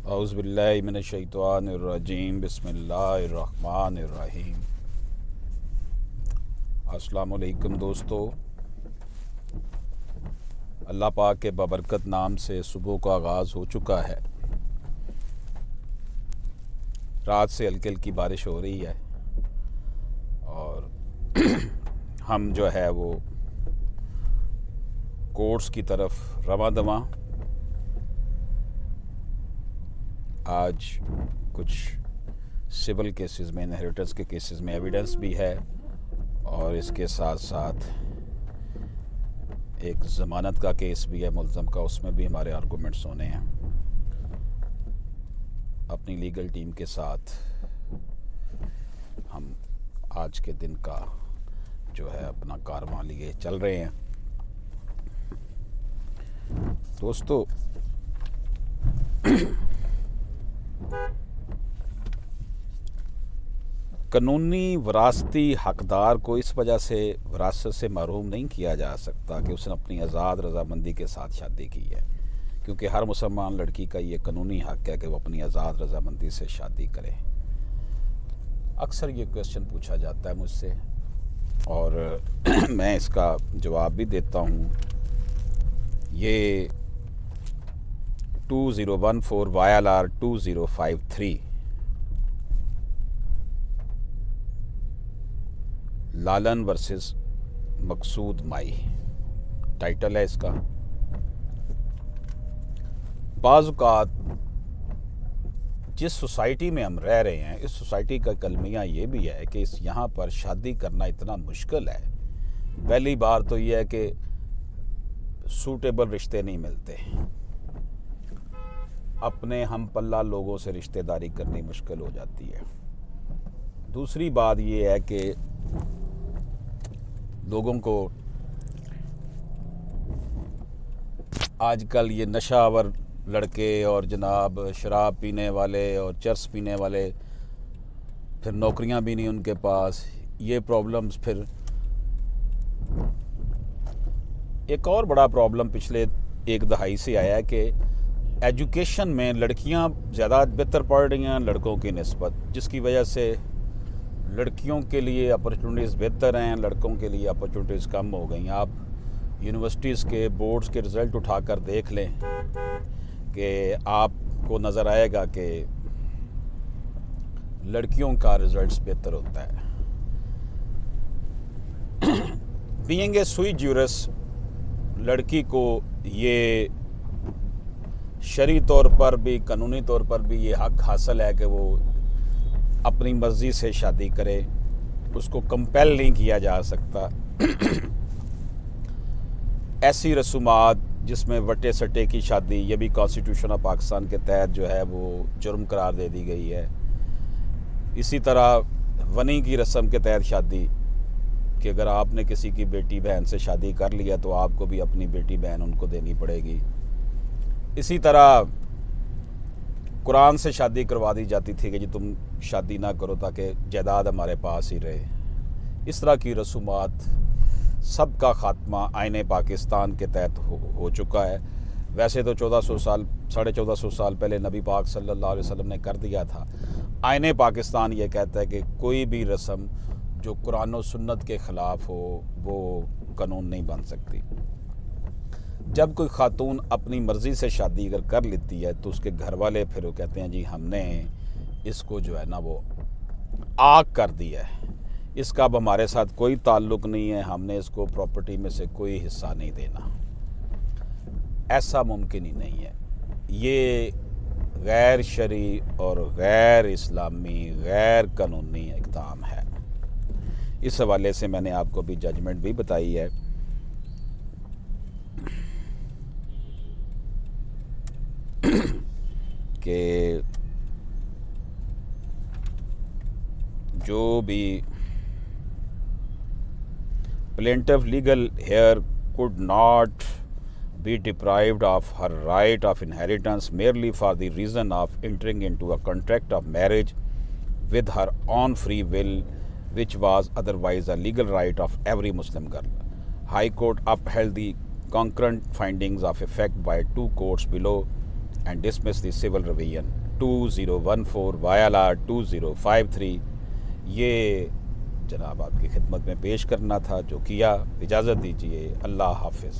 औज़ुबिल्लाहि मिनश्शैतानिर्रजीम बिस्मिल्लाहिर्रहमानिर्रहीम। अस्सलामु अलैकुम दोस्तों, अल्लाह पाक के बबरकत नाम से सुबह का आगाज़ हो चुका है। रात से हल्की हल्की बारिश हो रही है और हम जो है वो कोर्स की तरफ रवां दवां। आज कुछ सिविल केसेस में, इनहेरिटेंस के केसेस में एविडेंस भी है और इसके साथ साथ एक ज़मानत का केस भी है मुल्ज़म का, उसमें भी हमारे आर्गूमेंट्स होने हैं। अपनी लीगल टीम के साथ हम आज के दिन का जो है अपना कारवां लिए चल रहे हैं। दोस्तों, कानूनी वरासती हकदार को इस वजह से विरासत से महरूम नहीं किया जा सकता कि उसने अपनी आज़ाद रजामंदी के साथ शादी की है, क्योंकि हर मुसलमान लड़की का ये कानूनी हक है कि वो अपनी आज़ाद रजामंदी से शादी करे। अक्सर ये क्वेश्चन पूछा जाता है मुझसे और मैं इसका जवाब भी देता हूँ। ये 2014 YLR 2053 लालन वर्सेस मकसूद माई टाइटल है इसका। बाज़-औक़ात जिस सोसाइटी में हम रह रहे हैं, इस सोसाइटी का कलमिया ये भी है कि इस यहाँ पर शादी करना इतना मुश्किल है। पहली बार तो ये है कि सूटेबल रिश्ते नहीं मिलते, अपने हम पल्ला लोगों से रिश्तेदारी करनी मुश्किल हो जाती है। दूसरी बात ये है कि लोगों को आजकल ये नशावर लड़के और जनाब शराब पीने वाले और चरस पीने वाले, फिर नौकरियां भी नहीं उनके पास, ये प्रॉब्लम्स। फिर एक और बड़ा प्रॉब्लम पिछले एक दहाई से आया है कि एजुकेशन में लड़कियां ज़्यादा बेहतर पढ़ रही हैं लड़कों की निस्बत, जिसकी वजह से लड़कियों के लिए अपॉर्चुनिटीज़ बेहतर हैं, लड़कों के लिए अपॉर्चुनिटीज़ कम हो गई। आप यूनिवर्सिटीज़ के बोर्ड्स के रिज़ल्ट उठाकर देख लें कि आपको नज़र आएगा कि लड़कियों का रिज़ल्ट बेहतर होता है। बीइंग ए सुई ज्यूरिस, लड़की को ये शरई तौर पर भी, कानूनी तौर पर भी ये हक हासिल है कि वो अपनी मर्ज़ी से शादी करे, उसको कंपेल नहीं किया जा सकता। ऐसी रसूमात जिसमें वटे सटे की शादी, ये भी कॉन्स्टिट्यूशन ऑफ पाकिस्तान के तहत जो है वो जुर्म करार दे दी गई है। इसी तरह वनी की रस्म के तहत शादी, कि अगर आपने किसी की बेटी बहन से शादी कर लिया तो आपको भी अपनी बेटी बहन उनको देनी पड़ेगी। इसी तरह कुरान से शादी करवा दी जाती थी कि जी तुम शादी ना करो ताकि जायदाद हमारे पास ही रहे। इस तरह की रसूमात सब का ख़ात्मा आईने पाकिस्तान के तहत हो चुका है। वैसे तो 1400 साल, 1450 साल पहले नबी पाक सल्लल्लाहु अलैहि वसल्लम ने कर दिया था। आईने पाकिस्तान ये कहता है कि कोई भी रस्म जो कुरान और सुन्नत के ख़िलाफ़ हो वो कानून नहीं बन सकती। जब कोई खातून अपनी मर्ज़ी से शादी अगर कर लेती है तो उसके घर वाले फिर वो कहते हैं जी हमने इसको जो है ना वो आग कर दिया है, इसका अब हमारे साथ कोई ताल्लुक़ नहीं है, हमने इसको प्रॉपर्टी में से कोई हिस्सा नहीं देना। ऐसा मुमकिन ही नहीं है। ये गैर शरई और गैर इस्लामी, गैर कानूनी इक़दाम है। इस हवाले से मैंने आपको भी जजमेंट भी बताई है कि जो भी plaintiff legal here could not be deprived of her right of inheritance merely for the reason of entering into a contract of marriage with her own free will, which was otherwise a legal right of every Muslim girl. High Court upheld the concurrent findings of effect by two courts below and dismiss the civil rebellion 2014 YLR 2053। ये जनाब आपकी खिदमत में पेश करना था जो किया। इजाज़त दीजिए। अल्लाह हाफिज़।